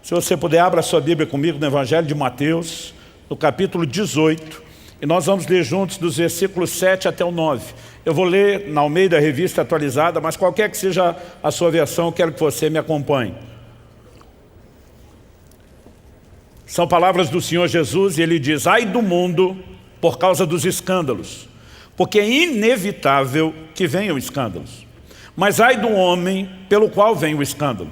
Se você puder, abra a sua Bíblia comigo no Evangelho de Mateus, no capítulo 18, e nós vamos ler juntos dos versículos 7 até o 9. Eu vou ler na Almeida Revista Atualizada, mas qualquer que seja a sua versão, eu quero que você me acompanhe. São palavras do Senhor Jesus e ele diz: ai do mundo por causa dos escândalos, porque é inevitável que venham escândalos. Mas ai do homem pelo qual vem o escândalo.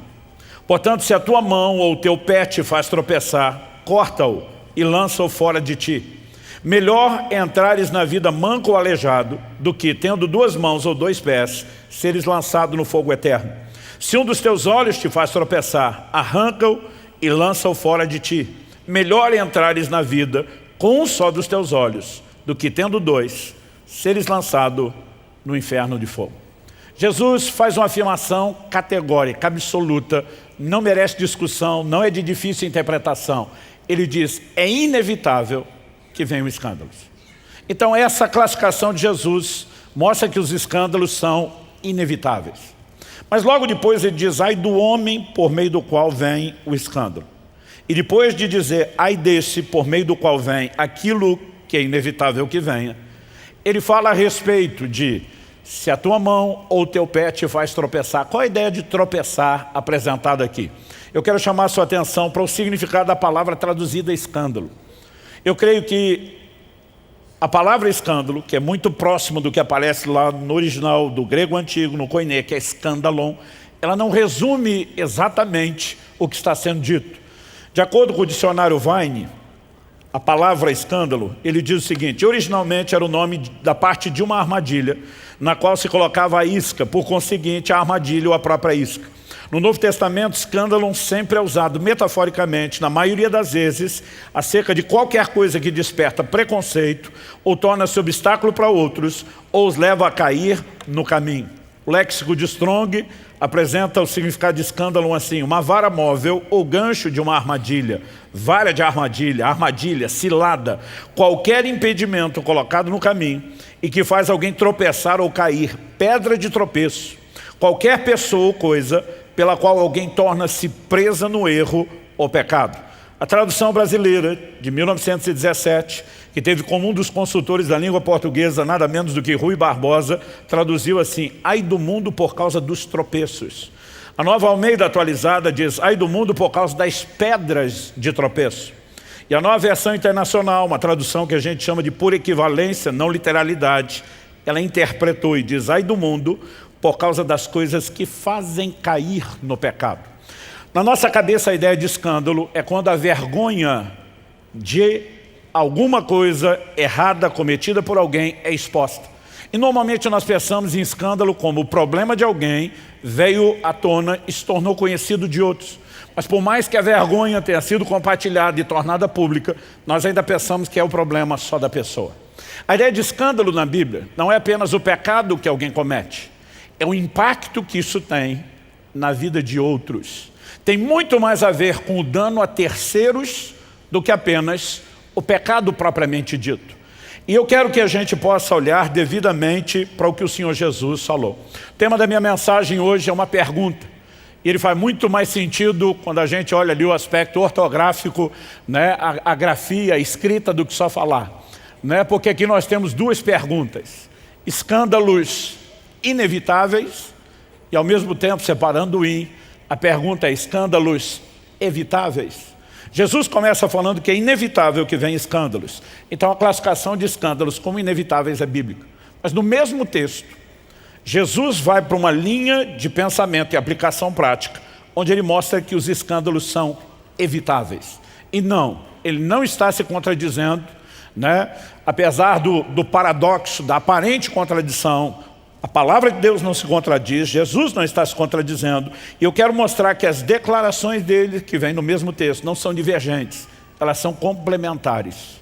Portanto, se a tua mão ou o teu pé te faz tropeçar, corta-o e lança-o fora de ti. Melhor é entrares na vida manco ou aleijado, do que, tendo duas mãos ou dois pés, seres lançado no fogo eterno. Se um dos teus olhos te faz tropeçar, arranca-o e lança-o fora de ti. Melhor é entrares na vida com um só dos teus olhos, do que, tendo dois, seres lançado no inferno de fogo. Jesus faz uma afirmação categórica, absoluta, não merece discussão, não é de difícil interpretação. Ele diz: é inevitável que venham escândalos. Então essa classificação de Jesus mostra que os escândalos são inevitáveis. Mas logo depois ele diz: ai do homem por meio do qual vem o escândalo. E depois de dizer ai desse por meio do qual vem aquilo que é inevitável que venha, ele fala a respeito de se a tua mão ou o teu pé te faz tropeçar. Qual a ideia de tropeçar apresentada aqui? Eu quero chamar a sua atenção para o significado da palavra traduzida escândalo. Eu creio que a palavra escândalo, que é muito próximo do que aparece lá no original do grego antigo, no koiné, que é escandalon, ela não resume exatamente o que está sendo dito. De acordo com o dicionário Vine, a palavra escândalo, ele diz o seguinte: originalmente era o nome da parte de uma armadilha, na qual se colocava a isca, por conseguinte a armadilha ou a própria isca. No Novo Testamento, escândalo sempre é usado metaforicamente, na maioria das vezes, acerca de qualquer coisa que desperta preconceito, ou torna-se obstáculo para outros, ou os leva a cair no caminho. O léxico de Strong apresenta o significado de escândalo assim: uma vara móvel ou gancho de uma armadilha, vara de armadilha, armadilha, cilada, qualquer impedimento colocado no caminho e que faz alguém tropeçar ou cair, pedra de tropeço, qualquer pessoa ou coisa pela qual alguém torna-se presa no erro ou pecado. A tradução brasileira de 1917, que teve como um dos consultores da língua portuguesa nada menos do que Rui Barbosa, traduziu assim: ai do mundo por causa dos tropeços. A Nova Almeida Atualizada diz: ai do mundo por causa das pedras de tropeço. E a Nova Versão Internacional, uma tradução que a gente chama de pura equivalência, não literalidade, ela interpretou e diz: ai do mundo por causa das coisas que fazem cair no pecado. Na nossa cabeça, a ideia de escândalo é quando a vergonha de alguma coisa errada cometida por alguém é exposta. E normalmente nós pensamos em escândalo como o problema de alguém veio à tona e se tornou conhecido de outros. Mas por mais que a vergonha tenha sido compartilhada e tornada pública, nós ainda pensamos que é o problema só da pessoa. A ideia de escândalo na Bíblia não é apenas o pecado que alguém comete, é o impacto que isso tem na vida de outros. Tem muito mais a ver com o dano a terceiros do que apenas o pecado propriamente dito. E eu quero que a gente possa olhar devidamente para o que o Senhor Jesus falou. O tema da minha mensagem hoje é uma pergunta. E ele faz muito mais sentido quando a gente olha ali o aspecto ortográfico, né, a grafia, a escrita, do que só falar. Né? Porque aqui nós temos duas perguntas: escândalos inevitáveis e ao mesmo tempo, separando o in, a pergunta é: escândalos evitáveis? Jesus começa falando que é inevitável que venham escândalos. Então a classificação de escândalos como inevitáveis é bíblica. Mas no mesmo texto, Jesus vai para uma linha de pensamento e aplicação prática, onde ele mostra que os escândalos são evitáveis. E não, ele não está se contradizendo, né? Apesar do paradoxo, da aparente contradição. A palavra de Deus não se contradiz, Jesus não está se contradizendo. E eu quero mostrar que as declarações dele, que vêm no mesmo texto, não são divergentes, elas são complementares.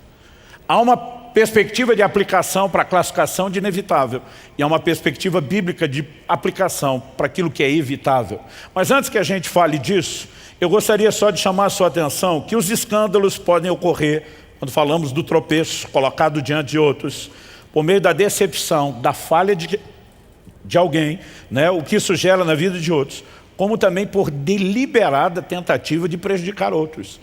Há uma perspectiva de aplicação para a classificação de inevitável e há uma perspectiva bíblica de aplicação para aquilo que é evitável. Mas antes que a gente fale disso, eu gostaria só de chamar a sua atenção que os escândalos podem ocorrer quando falamos do tropeço colocado diante de outros, por meio da decepção, da falha de alguém, né, o que isso gera na vida de outros, como também por deliberada tentativa de prejudicar outros.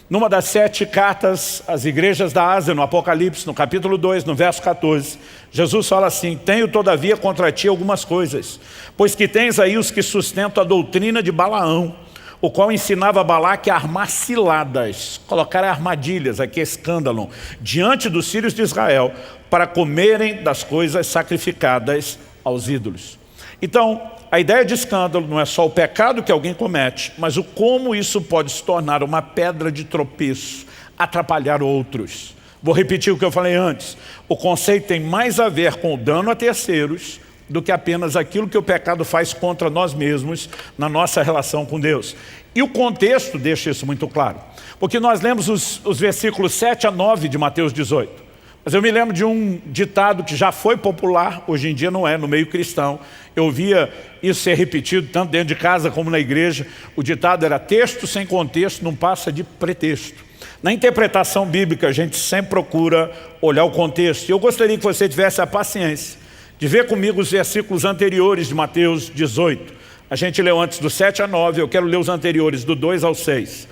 Numa das 7 cartas às igrejas da Ásia, no Apocalipse, no capítulo 2, no verso 14, Jesus fala assim: tenho todavia contra ti algumas coisas, pois que tens aí os que sustentam a doutrina de Balaão, o qual ensinava Balaque a armar ciladas, colocar armadilhas, aqui escândalo, diante dos filhos de Israel, para comerem das coisas sacrificadas aos ídolos. Então, a ideia de escândalo não é só o pecado que alguém comete, mas o como isso pode se tornar uma pedra de tropeço, atrapalhar outros. Vou repetir o que eu falei antes. O conceito tem mais a ver com o dano a terceiros do que apenas aquilo que o pecado faz contra nós mesmos na nossa relação com Deus. E o contexto deixa isso muito claro. Porque nós lemos os versículos 7 a 9 de Mateus 18. Mas eu me lembro de um ditado que já foi popular, hoje em dia não é, no meio cristão. Eu ouvia isso ser repetido tanto dentro de casa como na igreja. O ditado era: texto sem contexto não passa de pretexto. Na interpretação bíblica a gente sempre procura olhar o contexto. E eu gostaria que você tivesse a paciência de ver comigo os versículos anteriores de Mateus 18. A gente leu antes do 7 a 9, eu quero ler os anteriores, do 2 ao 6.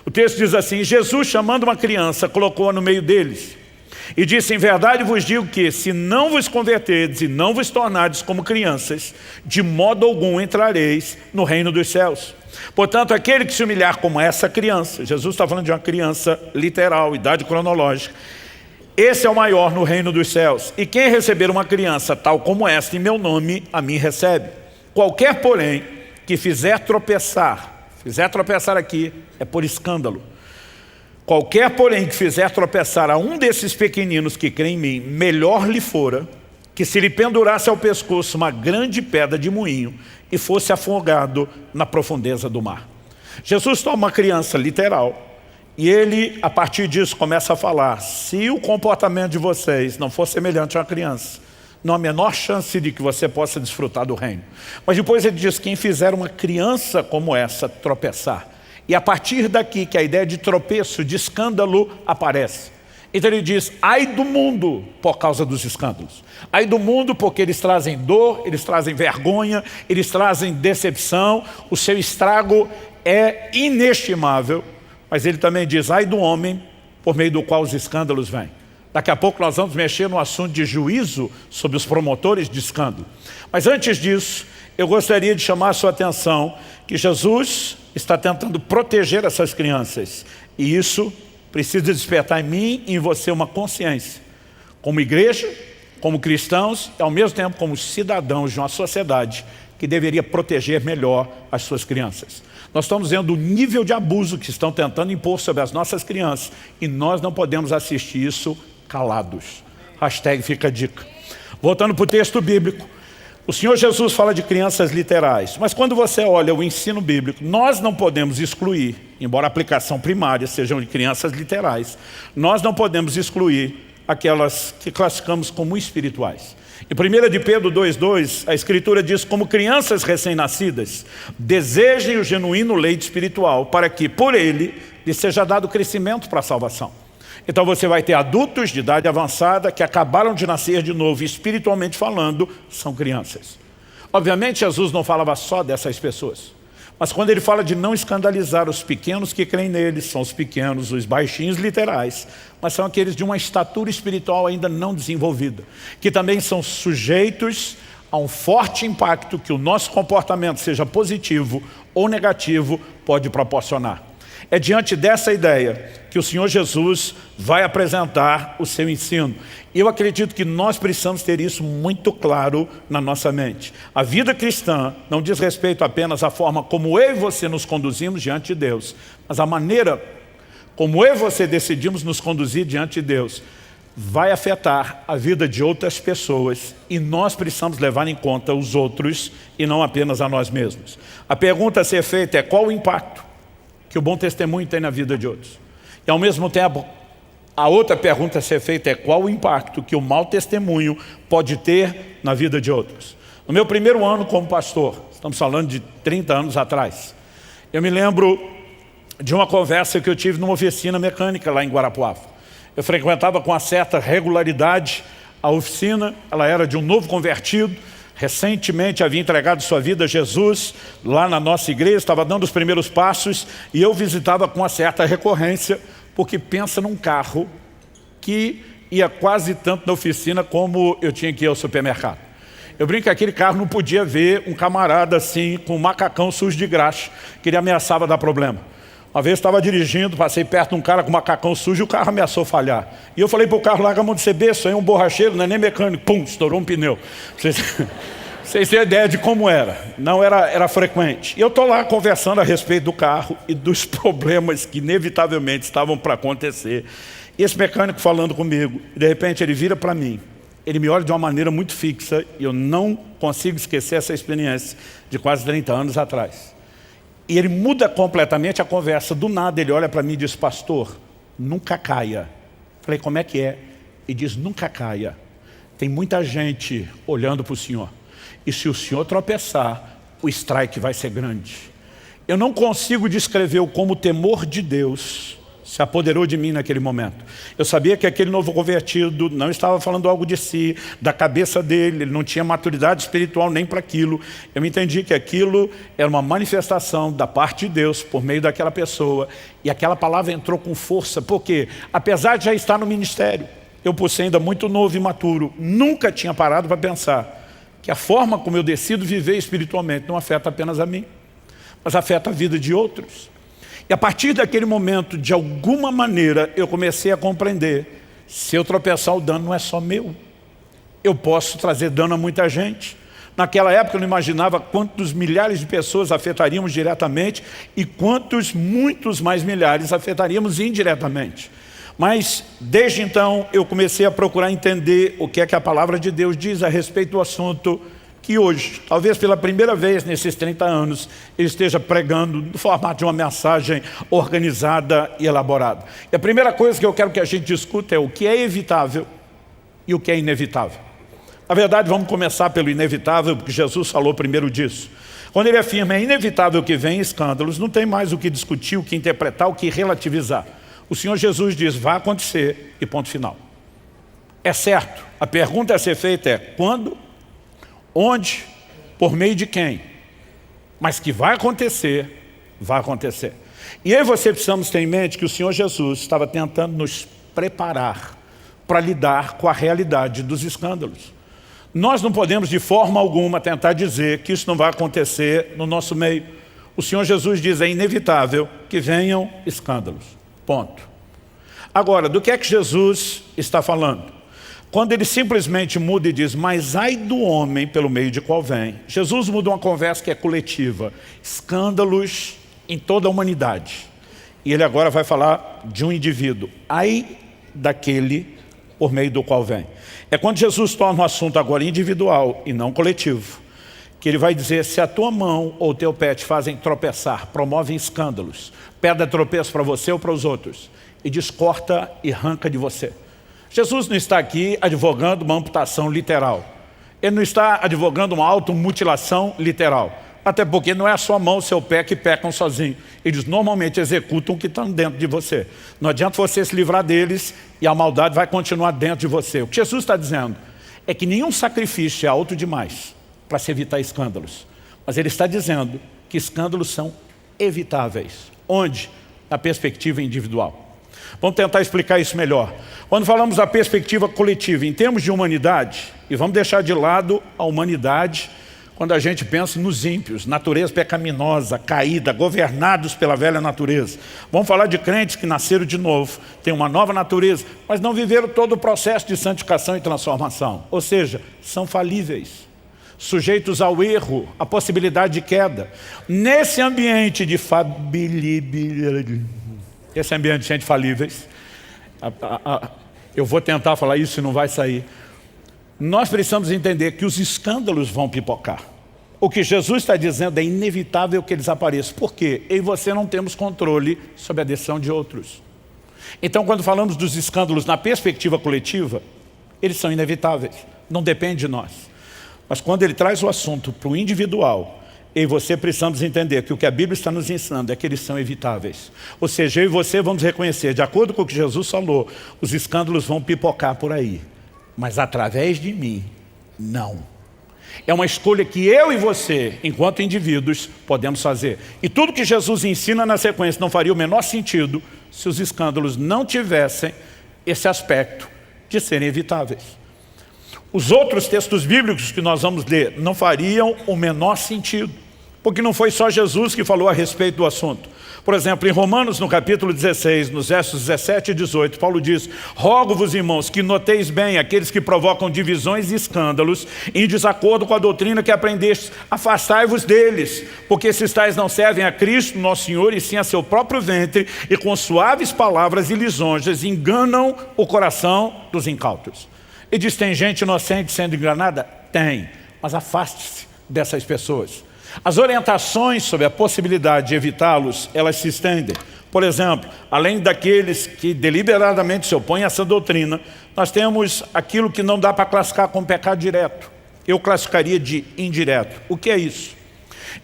O texto diz assim: Jesus, chamando uma criança, colocou-a no meio deles e disse: em verdade vos digo que, se não vos converterdes e não vos tornardes como crianças, de modo algum entrareis no reino dos céus. Portanto, aquele que se humilhar como essa criança, Jesus está falando de uma criança literal, idade cronológica, esse é o maior no reino dos céus. E quem receber uma criança tal como esta em meu nome, a mim recebe. Qualquer, porém, que fizer tropeçar aqui é por escândalo. Qualquer, porém, que fizer tropeçar a um desses pequeninos que crê em mim, melhor lhe fora que se lhe pendurasse ao pescoço uma grande pedra de moinho e fosse afogado na profundeza do mar. Jesus toma uma criança literal e ele, a partir disso, começa a falar: se o comportamento de vocês não for semelhante a uma criança, não há a menor chance de que você possa desfrutar do reino. Mas depois ele diz: quem fizer uma criança como essa tropeçar. E a partir daqui que a ideia de tropeço, de escândalo aparece. Então ele diz: ai do mundo por causa dos escândalos. Ai do mundo porque eles trazem dor, eles trazem vergonha, eles trazem decepção, o seu estrago é inestimável. Mas ele também diz: ai do homem por meio do qual os escândalos vêm. Daqui a pouco nós vamos mexer no assunto de juízo sobre os promotores de escândalo. Mas antes disso, eu gostaria de chamar a sua atenção que Jesus está tentando proteger essas crianças. E isso precisa despertar em mim e em você uma consciência. Como igreja, como cristãos e ao mesmo tempo como cidadãos de uma sociedade que deveria proteger melhor as suas crianças. Nós estamos vendo o nível de abuso que estão tentando impor sobre as nossas crianças e nós não podemos assistir isso calados. Hashtag fica a dica. Voltando para o texto bíblico. O Senhor Jesus fala de crianças literais, mas quando você olha o ensino bíblico, nós não podemos excluir, embora a aplicação primária sejam de crianças literais, nós não podemos excluir aquelas que classificamos como espirituais. Em 1 de Pedro 2,2, a Escritura diz: como crianças recém-nascidas, desejem o genuíno leite espiritual, para que, por ele, lhe seja dado crescimento para a salvação. Então você vai ter adultos de idade avançada que acabaram de nascer de novo, e espiritualmente falando, são crianças. Obviamente Jesus não falava só dessas pessoas, mas quando ele fala de não escandalizar os pequenos que creem neles, são os pequenos, os baixinhos literais, mas são aqueles de uma estatura espiritual ainda não desenvolvida, que também são sujeitos a um forte impacto que o nosso comportamento, seja positivo ou negativo, pode proporcionar. É diante dessa ideia que o Senhor Jesus vai apresentar o seu ensino. E eu acredito que nós precisamos ter isso muito claro na nossa mente. A vida cristã não diz respeito apenas à forma como eu e você nos conduzimos diante de Deus, mas a maneira como eu e você decidimos nos conduzir diante de Deus vai afetar a vida de outras pessoas e nós precisamos levar em conta os outros e não apenas a nós mesmos. A pergunta a ser feita é: qual o impacto que o bom testemunho tem na vida de outros? E ao mesmo tempo, a outra pergunta a ser feita é: qual o impacto que o mau testemunho pode ter na vida de outros? No meu primeiro ano como pastor, estamos falando de 30 anos atrás, eu me lembro de uma conversa que eu tive numa oficina mecânica lá em Guarapuava. Eu frequentava com uma certa regularidade a oficina, ela era de um novo convertido, recentemente havia entregado sua vida a Jesus lá na nossa igreja, estava dando os primeiros passos e eu visitava com uma certa recorrência, porque pensa num carro que ia quase tanto na oficina como eu tinha que ir ao supermercado. Eu brinco que aquele carro não podia ver um camarada assim, com um macacão sujo de graxa, que ele ameaçava dar problema. Uma vez estava dirigindo, passei perto de um cara com um macacão sujo e o carro ameaçou falhar. E eu falei para o carro, larga a mão de ser besta, aí um borracheiro, não é nem mecânico, pum, estourou um pneu. Vocês têm ideia de como era. Não era frequente. E eu estou lá conversando a respeito do carro e dos problemas que inevitavelmente estavam para acontecer. E esse mecânico falando comigo, de repente ele vira para mim. Ele me olha de uma maneira muito fixa e eu não consigo esquecer essa experiência de quase 30 anos atrás. E ele muda completamente a conversa. Do nada ele olha para mim e diz, pastor, nunca caia. Falei, como é que é? Ele diz, nunca caia. Tem muita gente olhando para o senhor. E se o senhor tropeçar, o strike vai ser grande. Eu não consigo descrever como o temor de Deus se apoderou de mim naquele momento. Eu sabia que aquele novo convertido não estava falando algo de si, da cabeça dele, ele não tinha maturidade espiritual nem para aquilo. Eu entendi que aquilo era uma manifestação da parte de Deus por meio daquela pessoa. E aquela palavra entrou com força, porque apesar de já estar no ministério, eu por ser ainda muito novo e imaturo, nunca tinha parado para pensar que a forma como eu decido viver espiritualmente não afeta apenas a mim, mas afeta a vida de outros. E a partir daquele momento, de alguma maneira, eu comecei a compreender, se eu tropeçar, o dano não é só meu. Eu posso trazer dano a muita gente. Naquela época eu não imaginava quantos milhares de pessoas afetaríamos diretamente e quantos, muitos mais milhares afetaríamos indiretamente. Mas, desde então, eu comecei a procurar entender o que é que a palavra de Deus diz a respeito do assunto que hoje, talvez pela primeira vez nesses 30 anos, ele esteja pregando no formato de uma mensagem organizada e elaborada. E a primeira coisa que eu quero que a gente discuta é o que é evitável e o que é inevitável. Na verdade, vamos começar pelo inevitável, porque Jesus falou primeiro disso. Quando ele afirma, é inevitável que venham escândalos, não tem mais o que discutir, o que interpretar, o que relativizar. O Senhor Jesus diz, vai acontecer e ponto final. É certo, a pergunta a ser feita é quando, onde, por meio de quem? Mas que vai acontecer, vai acontecer. E aí você precisamos ter em mente que o Senhor Jesus estava tentando nos preparar para lidar com a realidade dos escândalos. Nós não podemos de forma alguma tentar dizer que isso não vai acontecer no nosso meio. O Senhor Jesus diz, é inevitável que venham escândalos. Ponto. Agora, do que é que Jesus está falando? Quando ele simplesmente muda e diz, mas ai do homem pelo meio de qual vem. Jesus muda uma conversa que é coletiva. Escândalos em toda a humanidade. E ele agora vai falar de um indivíduo. Ai daquele por meio do qual vem. É quando Jesus torna um assunto agora individual e não coletivo. Que ele vai dizer, se a tua mão ou o teu pé te fazem tropeçar, promovem escândalos, pedra tropeço para você ou para os outros, e descorta e arranca de você. Jesus não está aqui advogando uma amputação literal. Ele não está advogando uma automutilação literal. Até porque não é a sua mão, o seu pé que pecam sozinho. Eles normalmente executam o que estão dentro de você. Não adianta você se livrar deles e a maldade vai continuar dentro de você. O que Jesus está dizendo é que nenhum sacrifício é alto demais para se evitar escândalos. Mas ele está dizendo que escândalos são evitáveis. Onde? Na perspectiva individual. Vamos tentar explicar isso melhor. Quando falamos da perspectiva coletiva, em termos de humanidade, e vamos deixar de lado a humanidade, quando a gente pensa nos ímpios, natureza pecaminosa, caída, governados pela velha natureza. Vamos falar de crentes que nasceram de novo, têm uma nova natureza, mas não viveram todo o processo de santificação e transformação. Ou seja, são falíveis, sujeitos ao erro, à possibilidade de queda. Nesse ambiente de esse ambiente de gente falíveis, eu vou tentar falar isso e não vai sair. Nós precisamos entender que os escândalos vão pipocar. O que Jesus está dizendo é inevitável que eles apareçam. Por quê? Eu e você não temos controle sobre a decisão de outros. Então, quando falamos dos escândalos na perspectiva coletiva, eles são inevitáveis, não depende de nós. Mas quando ele traz o assunto para o individual, eu e você precisamos entender que o que a Bíblia está nos ensinando é que eles são evitáveis. Ou seja, eu e você vamos reconhecer, de acordo com o que Jesus falou, os escândalos vão pipocar por aí. Mas através de mim, não. É uma escolha que eu e você, enquanto indivíduos, podemos fazer. E tudo que Jesus ensina na sequência não faria o menor sentido se os escândalos não tivessem esse aspecto de serem evitáveis. Os outros textos bíblicos que nós vamos ler não fariam o menor sentido, porque não foi só Jesus que falou a respeito do assunto. Por exemplo, em Romanos, no capítulo 16, nos versos 17 e 18, Paulo diz: rogo-vos, irmãos, que noteis bem aqueles que provocam divisões e escândalos em desacordo com a doutrina que aprendestes. Afastai-vos deles, porque esses tais não servem a Cristo, nosso Senhor, e sim a seu próprio ventre, e com suaves palavras e lisonjas enganam o coração dos incautos. E diz: tem gente inocente sendo enganada? Tem, mas afaste-se dessas pessoas. As orientações sobre a possibilidade de evitá-los, elas se estendem. Por exemplo, além daqueles que deliberadamente se opõem a essa doutrina, nós temos aquilo que não dá para classificar como pecado direto. Eu classificaria de indireto. O que é isso?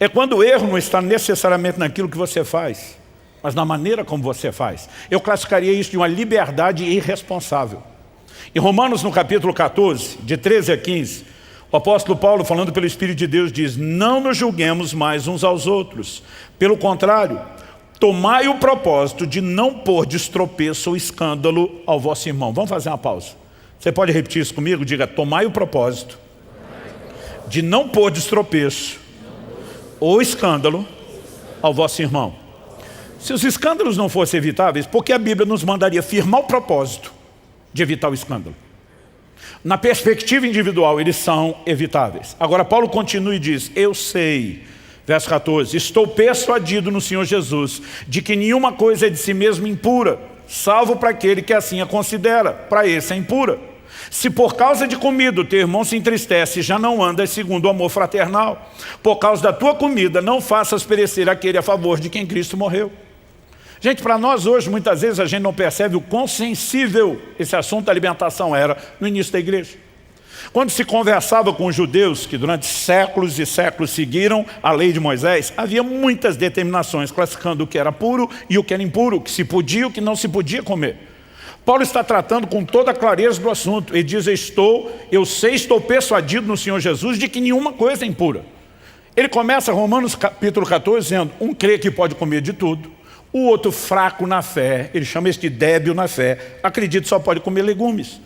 É quando o erro não está necessariamente naquilo que você faz, mas na maneira como você faz. Eu classificaria isso de uma liberdade irresponsável. Em Romanos, no capítulo 14, de 13 a 15, o apóstolo Paulo, falando pelo Espírito de Deus, diz: não nos julguemos mais uns aos outros. Pelo contrário, tomai o propósito de não pôr de tropeço ou escândalo ao vosso irmão. Vamos fazer uma pausa. Você pode repetir isso comigo? Diga: tomai o propósito de não pôr de tropeço ou escândalo ao vosso irmão. Se os escândalos não fossem evitáveis, por que a Bíblia nos mandaria firmar o propósito de evitar o escândalo? Na perspectiva individual, eles são evitáveis. Agora, Paulo continua e diz: eu sei, verso 14, estou persuadido no Senhor Jesus de que nenhuma coisa é de si mesmo impura, salvo para aquele que assim a considera, para esse é impura. Se por causa de comida o teu irmão se entristece, já não andas segundo o amor fraternal. Por causa da tua comida, não faças perecer aquele a favor de quem Cristo morreu. Gente, para nós hoje, muitas vezes a gente não percebe o quão sensível esse assunto da alimentação era no início da igreja. Quando se conversava com os judeus, que durante séculos e séculos seguiram a lei de Moisés, havia muitas determinações classificando o que era puro e o que era impuro, o que se podia e o que não se podia comer. Paulo está tratando com toda a clareza do assunto. Ele diz: estou persuadido no Senhor Jesus de que nenhuma coisa é impura. Ele começa Romanos capítulo 14 dizendo: um crê que pode comer de tudo. O outro fraco na fé, ele chama isso de débil na fé, acredita que só pode comer legumes.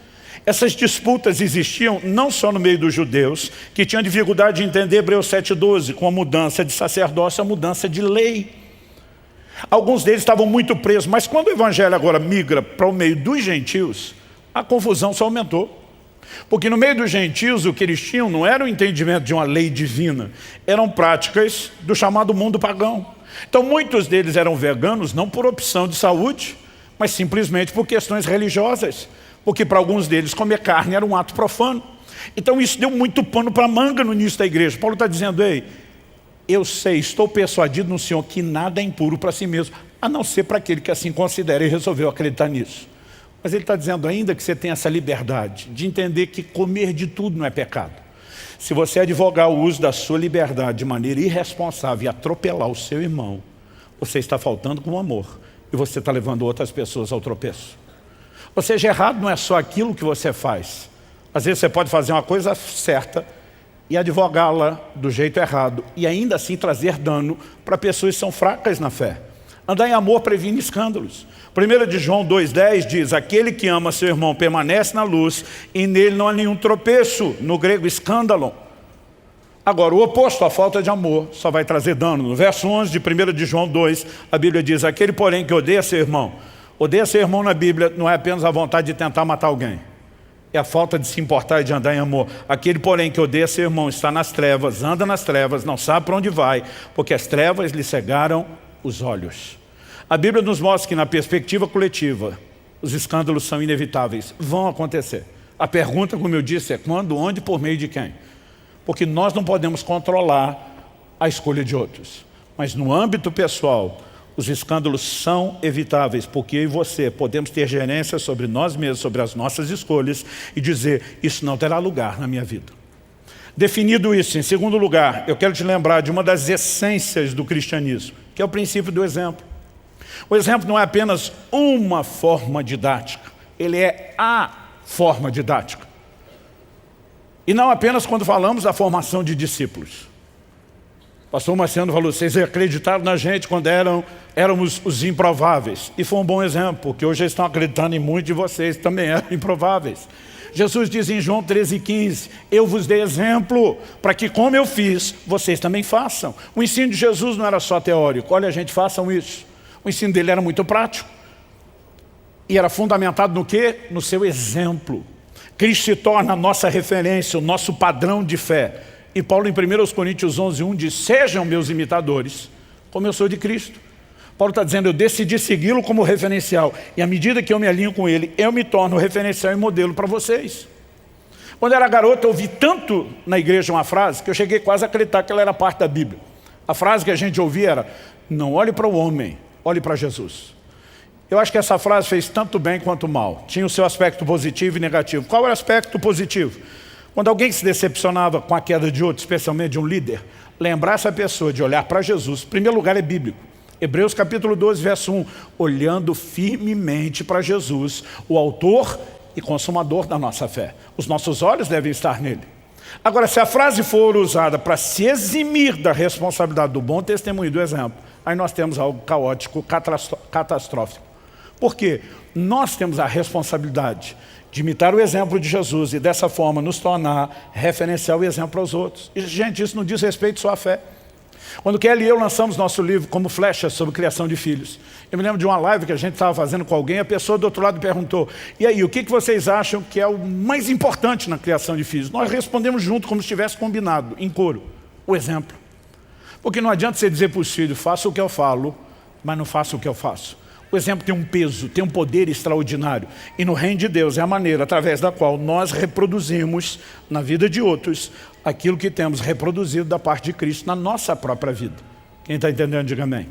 Essas disputas existiam não só no meio dos judeus, que tinham dificuldade de entender Hebreus 7,12, com a mudança de sacerdócio, a mudança de lei. Alguns deles estavam muito presos, mas quando o evangelho agora migra para o meio dos gentios, a confusão só aumentou. Porque no meio dos gentios o que eles tinham não era o entendimento de uma lei divina, eram práticas do chamado mundo pagão. Então muitos deles eram veganos não por opção de saúde, mas simplesmente por questões religiosas, porque para alguns deles comer carne era um ato profano. Então isso deu muito pano para manga no início da igreja. Paulo está dizendo: ei, eu sei, estou persuadido no Senhor que nada é impuro para si mesmo, a não ser para aquele que assim considera e resolveu acreditar nisso. Mas ele está dizendo ainda que você tem essa liberdade de entender que comer de tudo não é pecado. Se você advogar o uso da sua liberdade de maneira irresponsável e atropelar o seu irmão, você está faltando com amor e você está levando outras pessoas ao tropeço. Ou seja, errado não é só aquilo que você faz. Às vezes você pode fazer uma coisa certa e advogá-la do jeito errado e ainda assim trazer dano para pessoas que são fracas na fé. Andar em amor previne escândalos. 1 de João 2,10 diz: aquele que ama seu irmão permanece na luz e nele não há nenhum tropeço, no grego escândalo. Agora, o oposto, a falta de amor, só vai trazer dano. No verso 11 de 1 de João 2, a Bíblia diz: aquele porém que odeia seu irmão. Odeia seu irmão na Bíblia não é apenas a vontade de tentar matar alguém, é a falta de se importar e de andar em amor. Aquele porém que odeia seu irmão está nas trevas, anda nas trevas, não sabe para onde vai, porque as trevas lhe cegaram os olhos. A Bíblia nos mostra que na perspectiva coletiva, os escândalos são inevitáveis, vão acontecer. A pergunta, como eu disse, é quando, onde, por meio de quem? Porque nós não podemos controlar a escolha de outros. Mas no âmbito pessoal, os escândalos são evitáveis, porque eu e você podemos ter gerência sobre nós mesmos, sobre as nossas escolhas e dizer: isso não terá lugar na minha vida. Definido isso, em segundo lugar, eu quero te lembrar de uma das essências do cristianismo, que é o princípio do exemplo. O exemplo não é apenas uma forma didática, ele é a forma didática. E não apenas quando falamos da formação de discípulos. O pastor Marciano falou, vocês acreditaram na gente quando éramos os improváveis. E foi um bom exemplo, porque hoje eles estão acreditando em muitos de vocês que também eram improváveis. Jesus diz em João 13,15, eu vos dei exemplo para que como eu fiz, vocês também façam. O ensino de Jesus não era só teórico, olha gente, façam isso. O ensino dele era muito prático. E era fundamentado no quê? No seu exemplo. Cristo se torna a nossa referência, o nosso padrão de fé. E Paulo em 1 Coríntios 11:1 diz, sejam meus imitadores, como eu sou de Cristo. Paulo está dizendo, eu decidi segui-lo como referencial. E à medida que eu me alinho com ele, eu me torno referencial e modelo para vocês. Quando eu era garoto, eu ouvi tanto na igreja uma frase, que eu cheguei quase a acreditar que ela era parte da Bíblia. A frase que a gente ouvia era, não olhe para o homem, olhe para Jesus. Eu acho que essa frase fez tanto bem quanto mal. Tinha o seu aspecto positivo e negativo. Qual era o aspecto positivo? Quando alguém se decepcionava com a queda de outro, especialmente de um líder, lembrar essa pessoa de olhar para Jesus, em primeiro lugar é bíblico. Hebreus capítulo 12, verso 1, olhando firmemente para Jesus, o autor e consumador da nossa fé. Os nossos olhos devem estar nele. Agora, se a frase for usada para se eximir da responsabilidade do bom testemunho e do exemplo, aí nós temos algo caótico, catastrófico. Por quê? Nós temos a responsabilidade de imitar o exemplo de Jesus e dessa forma nos tornar referencial e exemplo aos outros. E, gente, isso não diz respeito só à fé. Quando Kelly e eu lançamos nosso livro Como Flechas sobre criação de filhos, eu me lembro de uma live que a gente estava fazendo com alguém, a pessoa do outro lado perguntou, e aí, o que vocês acham que é o mais importante na criação de filhos? Nós respondemos junto, como se tivesse combinado, em coro, o exemplo. Porque não adianta você dizer para os filhos, faça o que eu falo, mas não faça o que eu faço. O exemplo tem um peso, tem um poder extraordinário. E no reino de Deus é a maneira através da qual nós reproduzimos na vida de outros aquilo que temos reproduzido da parte de Cristo na nossa própria vida. Quem está entendendo, diga amém.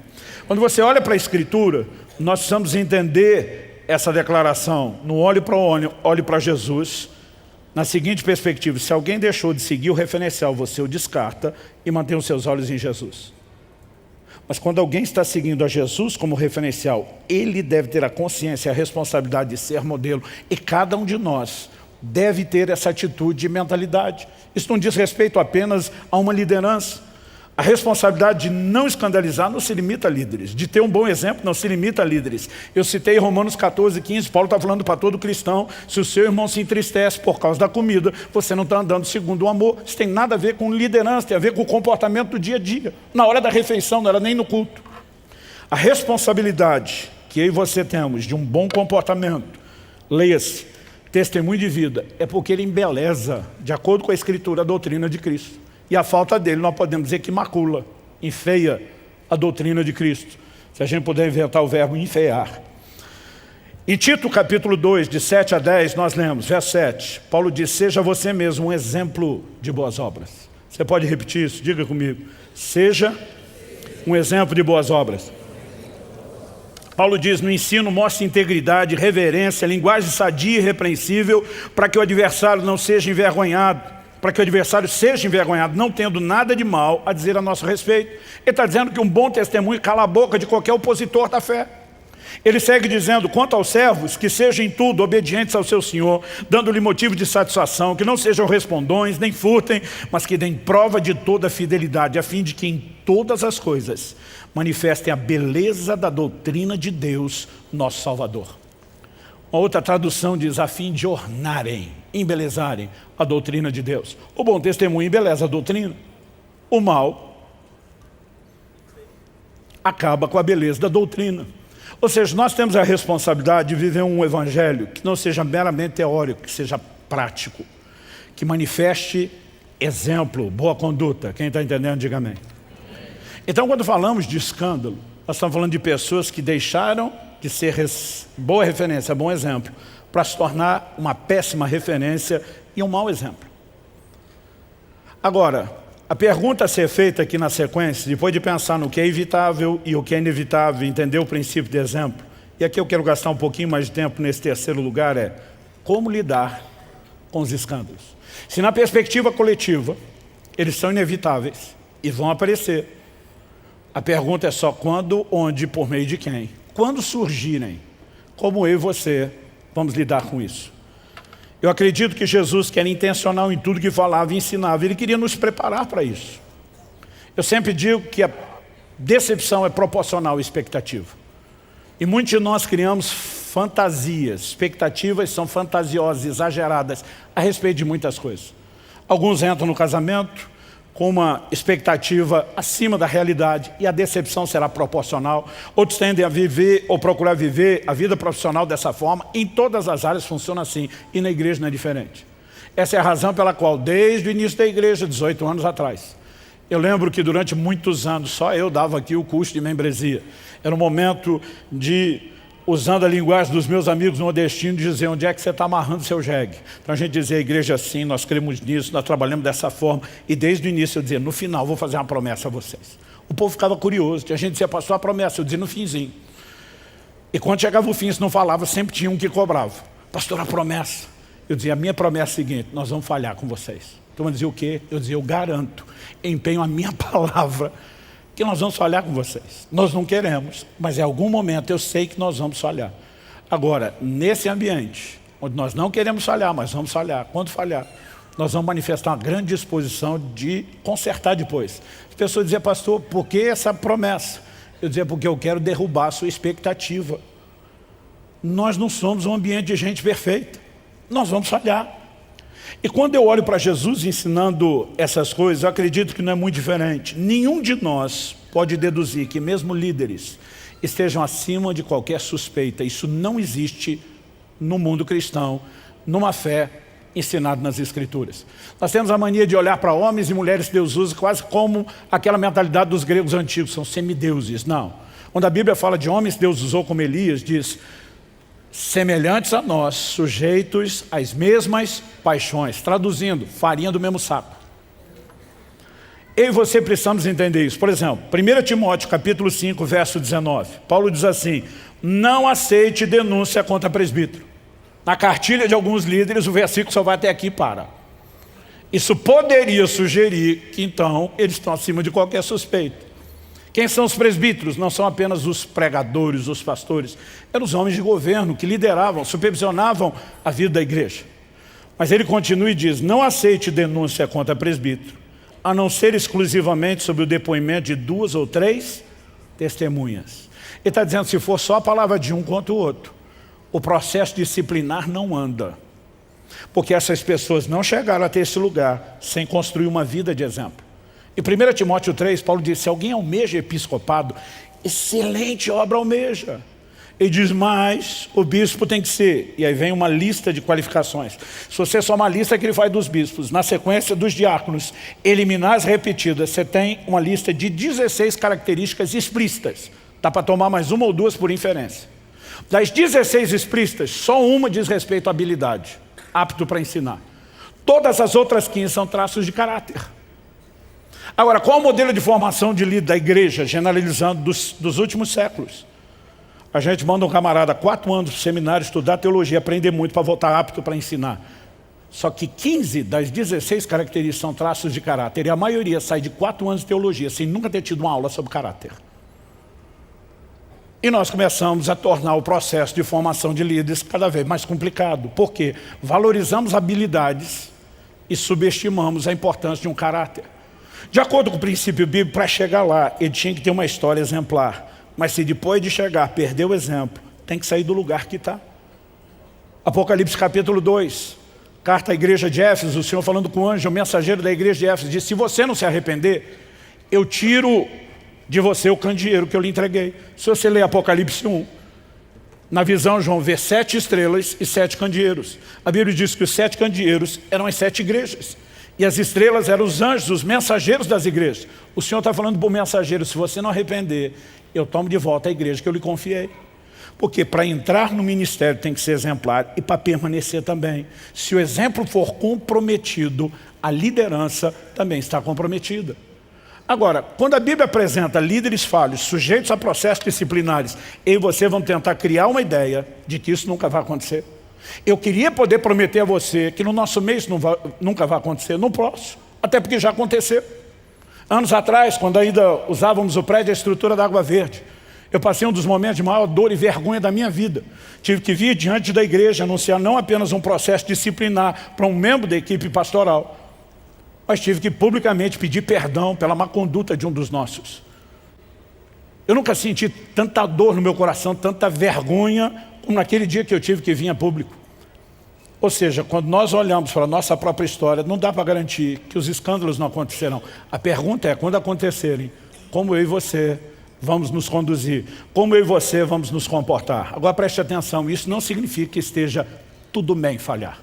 Quando você olha para a Escritura, nós precisamos entender essa declaração. Não olhe para o homem, olhe para Jesus. Na seguinte perspectiva, se alguém deixou de seguir o referencial, você o descarta e mantém os seus olhos em Jesus. Mas quando alguém está seguindo a Jesus como referencial, ele deve ter a consciência e a responsabilidade de ser modelo. E cada um de nós deve ter essa atitude e mentalidade. Isso não diz respeito apenas a uma liderança. A responsabilidade de não escandalizar não se limita a líderes. De ter um bom exemplo não se limita a líderes. Eu citei Romanos 14:15, Paulo está falando para todo cristão, se o seu irmão se entristece por causa da comida, você não está andando segundo o amor. Isso tem nada a ver com liderança, tem a ver com o comportamento do dia a dia. Na hora da refeição, não era nem no culto. A responsabilidade que eu e você temos de um bom comportamento, leia-se, testemunho de vida, é porque ele embeleza, de acordo com a Escritura, a doutrina de Cristo. E a falta dele, nós podemos dizer que macula, enfeia a doutrina de Cristo. Se a gente puder inventar o verbo enfeiar. Em Tito capítulo 2, de 7 a 10, nós lemos, verso 7. Paulo diz, seja você mesmo um exemplo de boas obras. Você pode repetir isso? Diga comigo. Seja um exemplo de boas obras. Paulo diz, no ensino mostre integridade, reverência, linguagem sadia e irrepreensível, para que o adversário não seja envergonhado. Para que o adversário seja envergonhado, não tendo nada de mal a dizer a nosso respeito. Ele está dizendo que um bom testemunho cala a boca de qualquer opositor da fé. Ele segue dizendo, quanto aos servos, que sejam em tudo obedientes ao seu Senhor, dando-lhe motivo de satisfação, que não sejam respondões, nem furtem, mas que deem prova de toda a fidelidade, a fim de que em todas as coisas manifestem a beleza da doutrina de Deus, nosso Salvador. Uma outra tradução diz, a fim de ornarem, embelezarem a doutrina de Deus. O bom testemunho embeleza a doutrina. O mal acaba com a beleza da doutrina. Ou seja, nós temos a responsabilidade de viver um evangelho que não seja meramente teórico, que seja prático, que manifeste exemplo, boa conduta. Quem está entendendo, diga amém. Então, quando falamos de escândalo, nós estamos falando de pessoas que deixaram de ser boa referência, bom exemplo, para se tornar uma péssima referência e um mau exemplo. Agora, a pergunta a ser feita aqui na sequência, depois de pensar no que é evitável e o que é inevitável, entender o princípio de exemplo, e aqui eu quero gastar um pouquinho mais de tempo nesse terceiro lugar, é como lidar com os escândalos. Se na perspectiva coletiva, eles são inevitáveis e vão aparecer, a pergunta é só quando, onde, por meio de quem? Quando surgirem, como eu e você vamos lidar com isso? Eu acredito que Jesus, que era intencional em tudo que falava e ensinava, Ele queria nos preparar para isso. Eu sempre digo que a decepção é proporcional à expectativa. E muitos de nós criamos fantasias, expectativas são fantasiosas, exageradas, a respeito de muitas coisas. Alguns entram no casamento com uma expectativa acima da realidade e a decepção será proporcional. Outros tendem a viver ou procurar viver a vida profissional dessa forma. Em todas as áreas funciona assim e na igreja não é diferente. Essa é a razão pela qual, desde o início da igreja, 18 anos atrás, eu lembro que durante muitos anos só eu dava aqui o curso de membresia. Era um momento de, usando a linguagem dos meus amigos nordestinos, dizer onde é que você está amarrando seu jegue. Então a gente dizia, a igreja assim, nós cremos nisso, nós trabalhamos dessa forma. E desde o início eu dizia, no final vou fazer uma promessa a vocês. O povo ficava curioso, a gente dizia, pastor, a promessa, eu dizia no finzinho. E quando chegava o fim, se não falava, sempre tinha um que cobrava. Pastor, a promessa. Eu dizia, a minha promessa é a seguinte, nós vamos falhar com vocês. Então eu dizia o quê? Eu dizia, eu garanto, empenho a minha palavra, que nós vamos falhar com vocês. Nós não queremos, mas em algum momento eu sei que nós vamos falhar. Agora, nesse ambiente, onde nós não queremos falhar, mas vamos falhar, quando falhar, nós vamos manifestar uma grande disposição de consertar depois. As pessoas diziam, pastor, por que essa promessa? Eu dizia, porque eu quero derrubar a sua expectativa. Nós não somos um ambiente de gente perfeita. Nós vamos falhar. E quando eu olho para Jesus ensinando essas coisas, eu acredito que não é muito diferente. Nenhum de nós pode deduzir que mesmo líderes estejam acima de qualquer suspeita. Isso não existe no mundo cristão, numa fé ensinada nas Escrituras. Nós temos a mania de olhar para homens e mulheres que Deus usa quase como aquela mentalidade dos gregos antigos, são semideuses. Não. Quando a Bíblia fala de homens que Deus usou como Elias, diz semelhantes a nós, sujeitos às mesmas paixões. Traduzindo, farinha do mesmo saco. Eu e você precisamos entender isso. Por exemplo, 1 Timóteo capítulo 5, verso 19. Paulo diz assim, não aceite denúncia contra presbítero. Na cartilha de alguns líderes, o versículo só vai até aqui e para. Isso poderia sugerir que então eles estão acima de qualquer suspeito. Quem são os presbíteros? Não são apenas os pregadores, os pastores. Eram os homens de governo que lideravam, supervisionavam a vida da igreja. Mas ele continua e diz, não aceite denúncia contra presbítero, a não ser exclusivamente sobre o depoimento de 2 ou 3 testemunhas. Ele está dizendo, se for só a palavra de um contra o outro, o processo disciplinar não anda. Porque essas pessoas não chegaram até esse lugar sem construir uma vida de exemplo. Em 1 Timóteo 3, Paulo diz, se alguém almeja episcopado, excelente obra almeja. Ele diz, mas o bispo tem que ser, e aí vem uma lista de qualificações. Se você soma a lista que ele faz dos bispos, na sequência dos diáconos, eliminar as repetidas, você tem uma lista de 16 características explícitas. Dá para tomar mais uma ou duas por inferência. Das 16 explícitas, só uma diz respeito à habilidade, apto para ensinar. Todas as outras 15 são traços de caráter. Agora, qual é o modelo de formação de líder da igreja, generalizando dos últimos séculos? A gente manda um camarada 4 anos para o seminário estudar teologia, aprender muito para voltar apto para ensinar. Só que 15 das 16 características são traços de caráter, e a maioria sai de 4 anos de teologia, sem nunca ter tido uma aula sobre caráter. E nós começamos a tornar o processo de formação de líderes cada vez mais complicado. Por quê? Valorizamos habilidades e subestimamos a importância de um caráter. De acordo com o princípio bíblico, para chegar lá, ele tinha que ter uma história exemplar. Mas se depois de chegar, perder o exemplo, tem que sair do lugar que está. Apocalipse capítulo 2, carta à igreja de Éfeso, o Senhor falando com o anjo, o mensageiro da igreja de Éfeso, disse, se você não se arrepender, eu tiro de você o candeeiro que eu lhe entreguei. Se você ler Apocalipse 1, na visão João vê 7 estrelas e 7 candeeiros. A Bíblia diz que os 7 candeeiros eram as 7 igrejas. E as estrelas eram os anjos, os mensageiros das igrejas. O Senhor está falando para o mensageiro, se você não arrepender, eu tomo de volta a igreja que eu lhe confiei. Porque para entrar no ministério tem que ser exemplar e para permanecer também. Se o exemplo for comprometido, a liderança também está comprometida. Agora, quando a Bíblia apresenta líderes falhos, sujeitos a processos disciplinares, eu e você vamos tentar criar uma ideia de que isso nunca vai acontecer. Eu queria poder prometer a você que no nosso meio isso nunca vai acontecer, não posso, até porque já aconteceu. Anos atrás, quando ainda usávamos o prédio e a estrutura da Água Verde, Eu passei um dos momentos de maior dor e vergonha da minha vida. Tive que vir diante da igreja anunciar não apenas um processo disciplinar para um membro da equipe pastoral, mas tive que publicamente pedir perdão pela má conduta de um dos nossos. Eu nunca senti tanta dor no meu coração, tanta vergonha, como naquele dia que eu tive que vir a público. Ou seja, quando nós olhamos para a nossa própria história, não dá para garantir que os escândalos não acontecerão. A pergunta é, quando acontecerem, como eu e você vamos nos conduzir? Como eu e você vamos nos comportar? Agora preste atenção, isso não significa que esteja tudo bem falhar.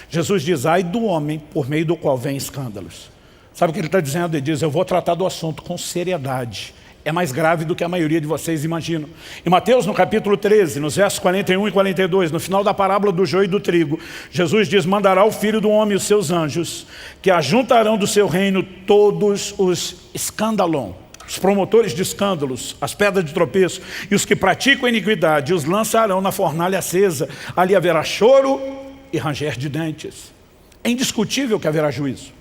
Jesus diz, ai do homem por meio do qual vem escândalos. Sabe o que ele está dizendo? Ele diz, eu vou tratar do assunto com seriedade. É mais grave do que a maioria de vocês imaginam. Em Mateus, no capítulo 13, nos versos 41 e 42, no final da parábola do joio e do trigo, Jesus diz, mandará o Filho do Homem e os seus anjos, que ajuntarão do seu reino todos os escândalon, os promotores de escândalos, as pedras de tropeço, e os que praticam a iniquidade, os lançarão na fornalha acesa. Ali haverá choro e ranger de dentes. É indiscutível que haverá juízo.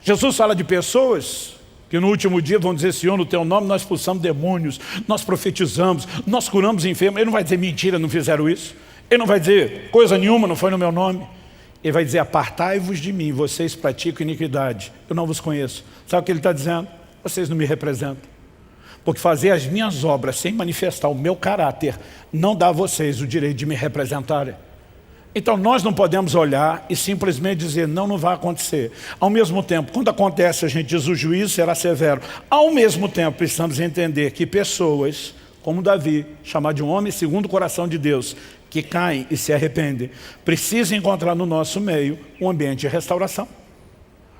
Jesus fala de pessoas que no último dia vão dizer, Senhor, no teu nome nós expulsamos demônios, nós profetizamos, nós curamos enfermos. Ele não vai dizer mentira, não fizeram isso. Ele não vai dizer coisa nenhuma, não foi no meu nome. Ele vai dizer, apartai-vos de mim, vocês praticam iniquidade, eu não vos conheço. Sabe o que ele está dizendo? Vocês não me representam. Porque fazer as minhas obras sem manifestar o meu caráter não dá a vocês o direito de me representarem. Então nós não podemos olhar e simplesmente dizer, não, não vai acontecer. Ao mesmo tempo, quando acontece, a gente diz, o juízo será severo. Ao mesmo tempo, precisamos entender que pessoas, como Davi, chamado de um homem segundo o coração de Deus, que caem e se arrependem, precisam encontrar no nosso meio um ambiente de restauração.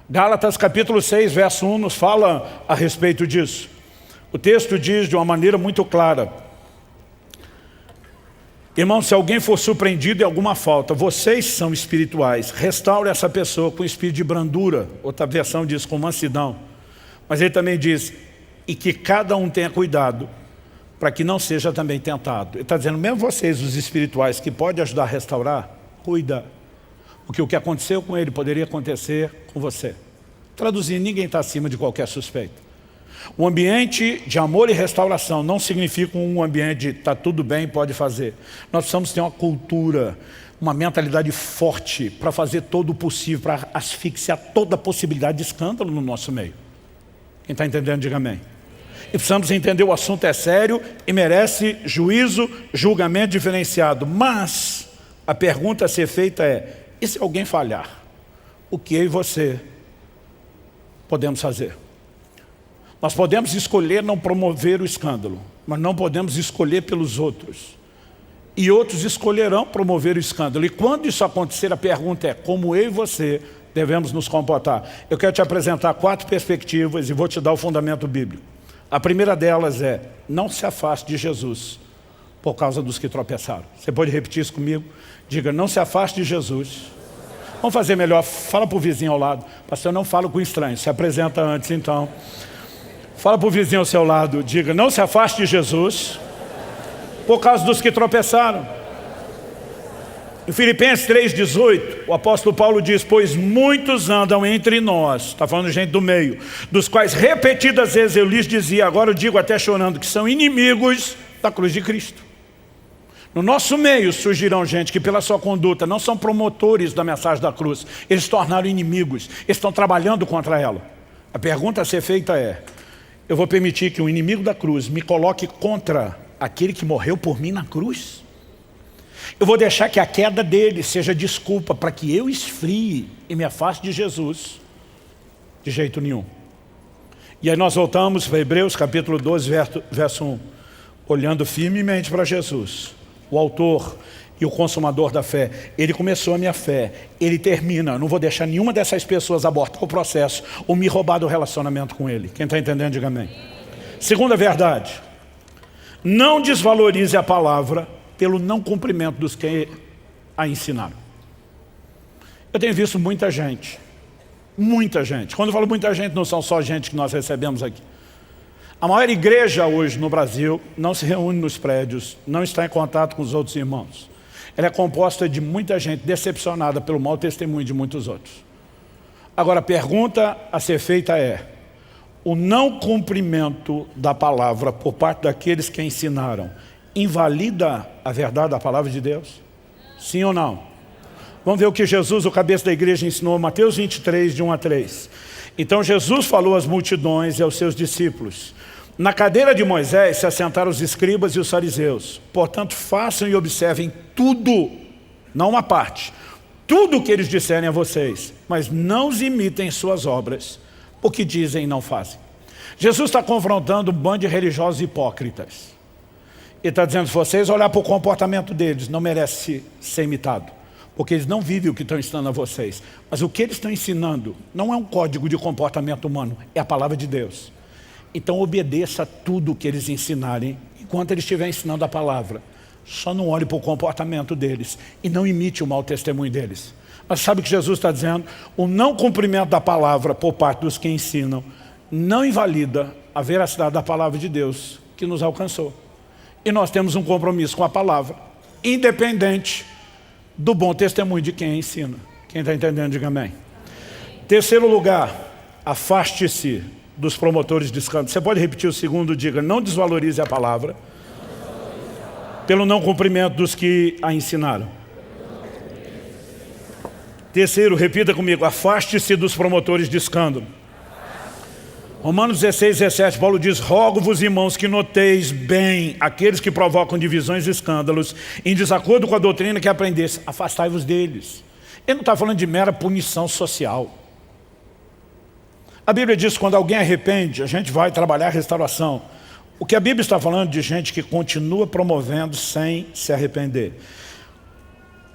Gálatas capítulo 6, verso 1, nos fala a respeito disso. O texto diz de uma maneira muito clara, irmão, se alguém for surpreendido em alguma falta, vocês são espirituais, restaure essa pessoa com espírito de brandura. Outra versão diz com mansidão. Mas ele também diz, e que cada um tenha cuidado, para que não seja também tentado. Ele está dizendo, mesmo vocês, os espirituais, que podem ajudar a restaurar, cuida. Porque o que aconteceu com ele poderia acontecer com você. Traduzindo, ninguém está acima de qualquer suspeito. O ambiente de amor e restauração não significa um ambiente de está tudo bem, pode fazer. Nós precisamos ter uma cultura, uma mentalidade forte para fazer todo o possível, para asfixiar toda a possibilidade de escândalo no nosso meio. Quem está entendendo, diga amém. E precisamos entender o assunto é sério e merece juízo, julgamento diferenciado. Mas a pergunta a ser feita é, e se alguém falhar? O que eu e você podemos fazer? Nós podemos escolher não promover o escândalo, mas não podemos escolher pelos outros. E outros escolherão promover o escândalo. E quando isso acontecer, a pergunta é, como eu e você devemos nos comportar? Eu quero te apresentar 4 perspectivas e vou te dar o fundamento bíblico. A primeira delas é, não se afaste de Jesus por causa dos que tropeçaram. Você pode repetir isso comigo? Diga, não se afaste de Jesus. Vamos fazer melhor, fala para o vizinho ao lado. Pastor, eu não falo com estranho, se apresenta antes então. Fala para o vizinho ao seu lado, diga, não se afaste de Jesus por causa dos que tropeçaram. Em Filipenses 3,18, o apóstolo Paulo diz, pois muitos andam entre nós, está falando de gente do meio, dos quais repetidas vezes eu lhes dizia, agora eu digo até chorando, que são inimigos da cruz de Cristo. No nosso meio surgirão gente que pela sua conduta não são promotores da mensagem da cruz, eles se tornaram inimigos, eles estão trabalhando contra ela. A pergunta a ser feita é, eu vou permitir que um inimigo da cruz me coloque contra aquele que morreu por mim na cruz? Eu vou deixar que a queda dele seja desculpa para que eu esfrie e me afaste de Jesus? De jeito nenhum. E aí nós voltamos para Hebreus capítulo 12, verso 1. Olhando firmemente para Jesus, o autor e o consumador da fé. Ele começou a minha fé, ele termina. Eu não vou deixar nenhuma dessas pessoas abortar o processo ou me roubar do relacionamento com ele. Quem está entendendo, diga amém. Segunda verdade, não desvalorize a palavra pelo não cumprimento dos que a ensinaram. Eu tenho visto muita gente. Quando eu falo muita gente, não são só gente que nós recebemos aqui. A maior igreja hoje no Brasil não se reúne nos prédios, não está em contato com os outros irmãos. Ela é composta de muita gente decepcionada pelo mau testemunho de muitos outros. Agora a pergunta a ser feita é, o não cumprimento da palavra por parte daqueles que a ensinaram invalida a verdade da palavra de Deus? Sim ou não? Vamos ver o que Jesus, o cabeça da igreja, ensinou. Mateus 23, de 1 a 3. Então Jesus falou às multidões e aos seus discípulos: na cadeira de Moisés se assentaram os escribas e os fariseus. Portanto, façam e observem tudo, não uma parte, tudo o que eles disserem a vocês, mas não os imitem em suas obras, porque dizem e não fazem. Jesus está confrontando um bando de religiosos hipócritas. Ele está dizendo: se vocês olharem para o comportamento deles, não merece ser imitado, porque eles não vivem o que estão ensinando a vocês. Mas o que eles estão ensinando não é um código de comportamento humano, é a palavra de Deus. Então obedeça a tudo o que eles ensinarem, enquanto eles estiverem ensinando a palavra. Só não olhe para o comportamento deles e não imite o mau testemunho deles. Mas sabe o que Jesus está dizendo? O não cumprimento da palavra por parte dos que ensinam não invalida a veracidade da palavra de Deus que nos alcançou. E nós temos um compromisso com a palavra, independente do bom testemunho de quem ensina. Quem está entendendo, diga amém. Terceiro lugar, afaste-se dos promotores de escândalo. Você pode repetir o segundo, diga: não desvalorize a palavra pelo não cumprimento dos que a ensinaram. Terceiro, repita comigo: afaste-se dos promotores de escândalo. Romanos 16, 17, Paulo diz: rogo-vos, irmãos, que noteis bem aqueles que provocam divisões e escândalos, em desacordo com a doutrina que aprendesse, afastai-vos deles. Ele não está falando de mera punição social. A Bíblia diz que quando alguém arrepende, a gente vai trabalhar a restauração. O que a Bíblia está falando de gente que continua promovendo sem se arrepender.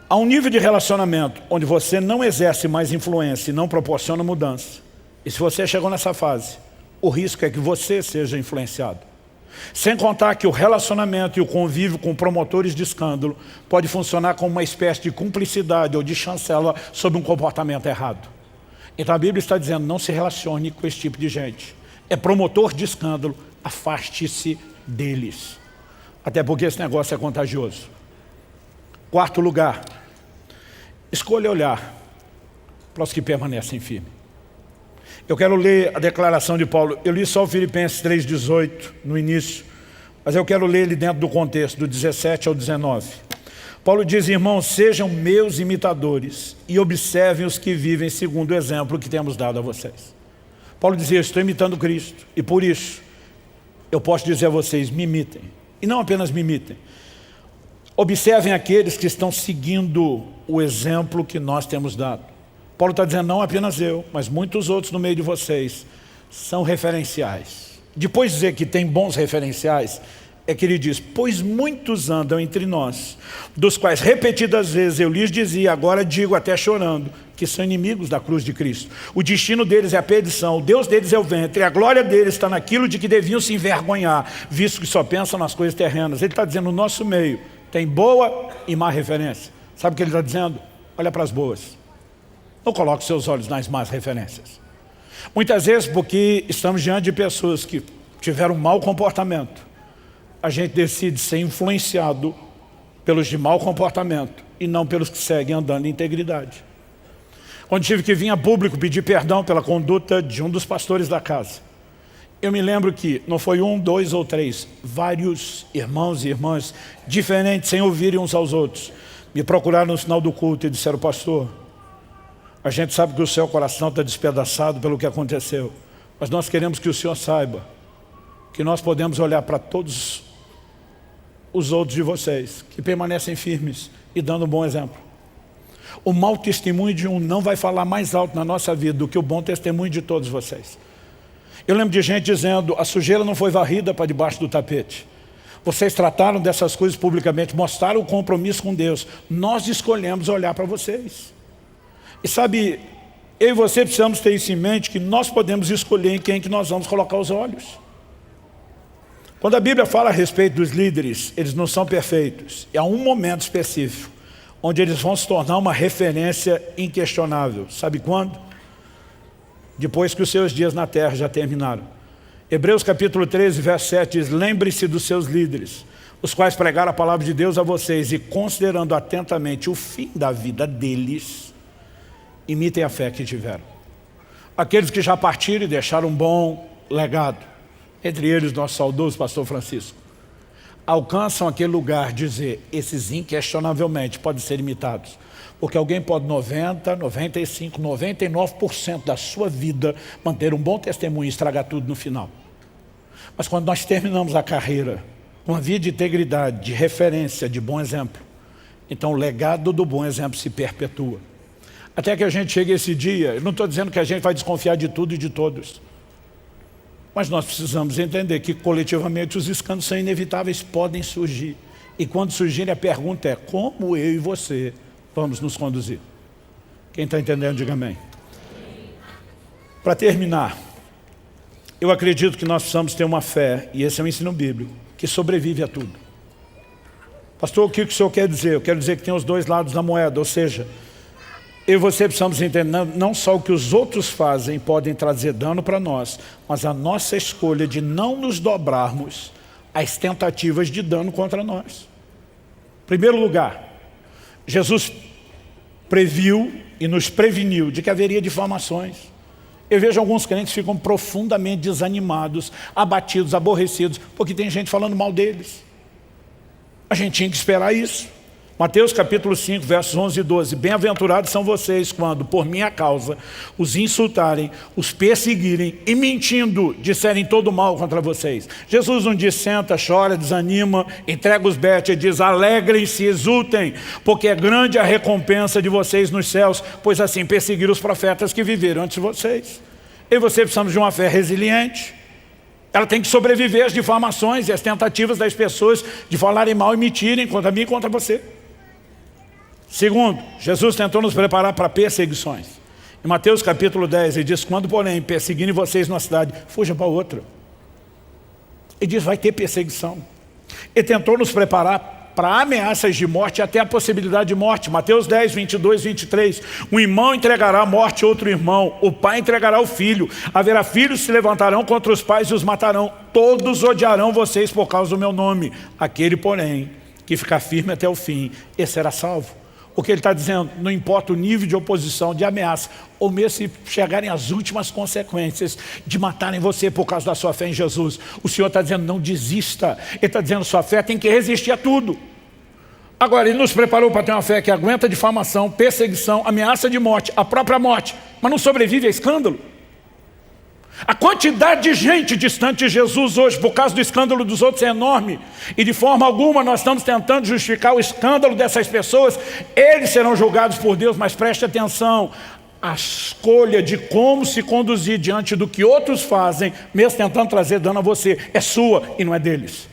Há um nível de relacionamento onde você não exerce mais influência e não proporciona mudança. E se você chegou nessa fase, o risco é que você seja influenciado. Sem contar que o relacionamento e o convívio com promotores de escândalo pode funcionar como uma espécie de cumplicidade ou de chancela sobre um comportamento errado. Então a Bíblia está dizendo: não se relacione com esse tipo de gente. É promotor de escândalo, afaste-se deles. Até porque esse negócio é contagioso. Quarto lugar, escolha olhar para os que permanecem firmes. Eu quero ler a declaração de Paulo. Eu li só o Filipenses 3,18 no início, mas eu quero ler ele dentro do contexto, do 17 ao 19. Paulo diz: irmãos, sejam meus imitadores e observem os que vivem segundo o exemplo que temos dado a vocês. Paulo dizia: eu estou imitando Cristo, e por isso eu posso dizer a vocês: me imitem. E não apenas me imitem, observem aqueles que estão seguindo o exemplo que nós temos dado. Paulo está dizendo: não apenas eu, mas muitos outros no meio de vocês são referenciais. Depois de dizer que tem bons referenciais, é que ele diz: pois muitos andam entre nós, dos quais repetidas vezes eu lhes dizia, agora digo até chorando, que são inimigos da cruz de Cristo. O destino deles é a perdição, o Deus deles é o ventre, e a glória deles está naquilo de que deviam se envergonhar, visto que só pensam nas coisas terrenas. Ele está dizendo: no nosso meio tem boa e má referência. Sabe o que ele está dizendo? Olha para as boas. Não coloque seus olhos nas más referências. Muitas vezes, porque estamos diante de pessoas que tiveram um mau comportamento, a gente decide ser influenciado pelos de mau comportamento e não pelos que seguem andando em integridade. Quando tive que vir a público pedir perdão pela conduta de um dos pastores da casa, eu me lembro que não foi um, dois ou três, vários irmãos e irmãs diferentes, sem ouvirem uns aos outros, me procuraram no final do culto e disseram: pastor, a gente sabe que o seu coração está despedaçado pelo que aconteceu, mas nós queremos que o senhor saiba que nós podemos olhar para todos os outros de vocês que permanecem firmes e dando um bom exemplo. O mau testemunho de um não vai falar mais alto na nossa vida do que o bom testemunho de todos vocês. Eu lembro de gente dizendo: a sujeira não foi varrida para debaixo do tapete. Vocês trataram dessas coisas publicamente, mostraram o compromisso com Deus. Nós escolhemos olhar para vocês. E sabe, eu e você precisamos ter isso em mente, que nós podemos escolher em quem que nós vamos colocar os olhos. Quando a Bíblia fala a respeito dos líderes, eles não são perfeitos. E há um momento específico, onde eles vão se tornar uma referência inquestionável. Sabe quando? Depois que os seus dias na terra já terminaram. Hebreus capítulo 13, verso 7 diz: lembre-se dos seus líderes, os quais pregaram a palavra de Deus a vocês, e considerando atentamente o fim da vida deles, imitem a fé que tiveram. Aqueles que já partiram e deixaram um bom legado, entre eles nosso saudoso pastor Francisco, alcançam aquele lugar de dizer, esses inquestionavelmente podem ser imitados. Porque alguém pode 90, 95, 99% da sua vida manter um bom testemunho e estragar tudo no final. Mas quando nós terminamos a carreira com uma vida de integridade, de referência, de bom exemplo, então o legado do bom exemplo se perpetua. Até que a gente chegue esse dia, eu não estou dizendo que a gente vai desconfiar de tudo e de todos. Mas nós precisamos entender que coletivamente os escândalos são inevitáveis, podem surgir. E quando surgirem a pergunta é, como eu e você vamos nos conduzir? Quem está entendendo, diga amém. Para terminar, eu acredito que nós precisamos ter uma fé, e esse é o ensino bíblico, que sobrevive a tudo. Pastor, o que o senhor quer dizer? Eu quero dizer que tem os dois lados da moeda, ou seja, eu e você precisamos entender não só o que os outros fazem podem trazer dano para nós, mas a nossa escolha de não nos dobrarmos às tentativas de dano contra nós. Em primeiro lugar, Jesus previu e nos preveniu de que haveria difamações. Eu vejo alguns crentes que ficam profundamente desanimados, abatidos, aborrecidos, porque tem gente falando mal deles. A gente tinha que esperar isso. Mateus capítulo 5, versos 11 e 12. Bem-aventurados são vocês quando, por minha causa, os insultarem, os perseguirem e mentindo, disserem todo mal contra vocês. Jesus não diz senta, chora, desanima, entrega os betes, ele diz alegrem-se, exultem, porque é grande a recompensa de vocês nos céus, pois assim perseguiram os profetas que viveram antes de vocês. Eu e você precisamos de uma fé resiliente. Ela tem que sobreviver às difamações e às tentativas das pessoas de falarem mal e mentirem contra mim e contra você. Segundo, Jesus tentou nos preparar para perseguições. Em Mateus capítulo 10, ele diz, quando porém perseguirem vocês numa cidade, fuja para outra. Ele diz, vai ter perseguição. Ele tentou nos preparar para ameaças de morte e até a possibilidade de morte. Mateus 10, 22, 23. Um irmão entregará à morte outro irmão, o pai entregará o filho. Haverá filhos que se levantarão contra os pais e os matarão. Todos odiarão vocês por causa do meu nome. Aquele, porém, que ficar firme até o fim, esse será salvo. O que ele está dizendo, não importa o nível de oposição, de ameaça, ou mesmo se chegarem às últimas consequências de matarem você por causa da sua fé em Jesus, o Senhor está dizendo, não desista. Ele está dizendo, sua fé tem que resistir a tudo. Agora, ele nos preparou para ter uma fé que aguenta difamação, perseguição, ameaça de morte, a própria morte, mas não sobrevive a escândalo. A quantidade de gente distante de Jesus hoje por causa do escândalo dos outros é enorme. E de forma alguma nós estamos tentando justificar o escândalo dessas pessoas. Eles serão julgados por Deus, mas preste atenção. A escolha de como se conduzir diante do que outros fazem, mesmo tentando trazer dano a você, é sua e não é deles.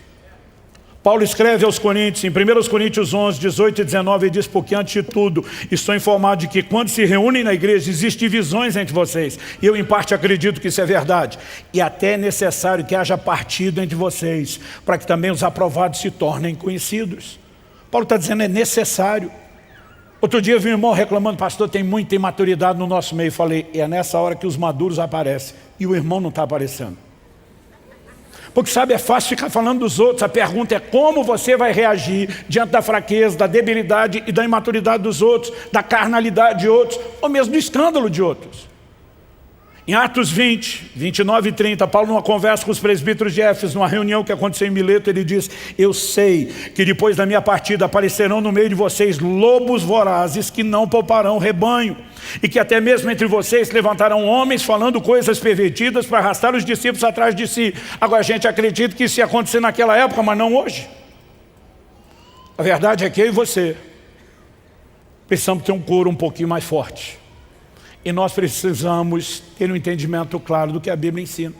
Paulo escreve aos Coríntios, em 1 Coríntios 11, 18 e 19, ele diz, porque antes de tudo, estou informado de que quando se reúnem na igreja, existem divisões entre vocês. E eu, em parte, acredito que isso é verdade. E até é necessário que haja partido entre vocês, para que também os aprovados se tornem conhecidos. Paulo está dizendo, é necessário. Outro dia eu vi um irmão reclamando, pastor, tem muita imaturidade no nosso meio. Eu falei, é nessa hora que os maduros aparecem. E o irmão não está aparecendo. Porque sabe, é fácil ficar falando dos outros. A pergunta é como você vai reagir diante da fraqueza, da debilidade e da imaturidade dos outros, da carnalidade de outros, ou mesmo do escândalo de outros. Em Atos 20, 29 e 30, Paulo numa conversa com os presbíteros de Éfeso, numa reunião que aconteceu em Mileto, ele diz, eu sei que depois da minha partida aparecerão no meio de vocês lobos vorazes que não pouparão o rebanho, e que até mesmo entre vocês levantarão homens falando coisas pervertidas para arrastar os discípulos atrás de si. Agora a gente acredita que isso ia acontecer naquela época, mas não hoje. A verdade é que eu e você precisamos ter um coro um pouquinho mais forte. E nós precisamos ter um entendimento claro do que a Bíblia ensina.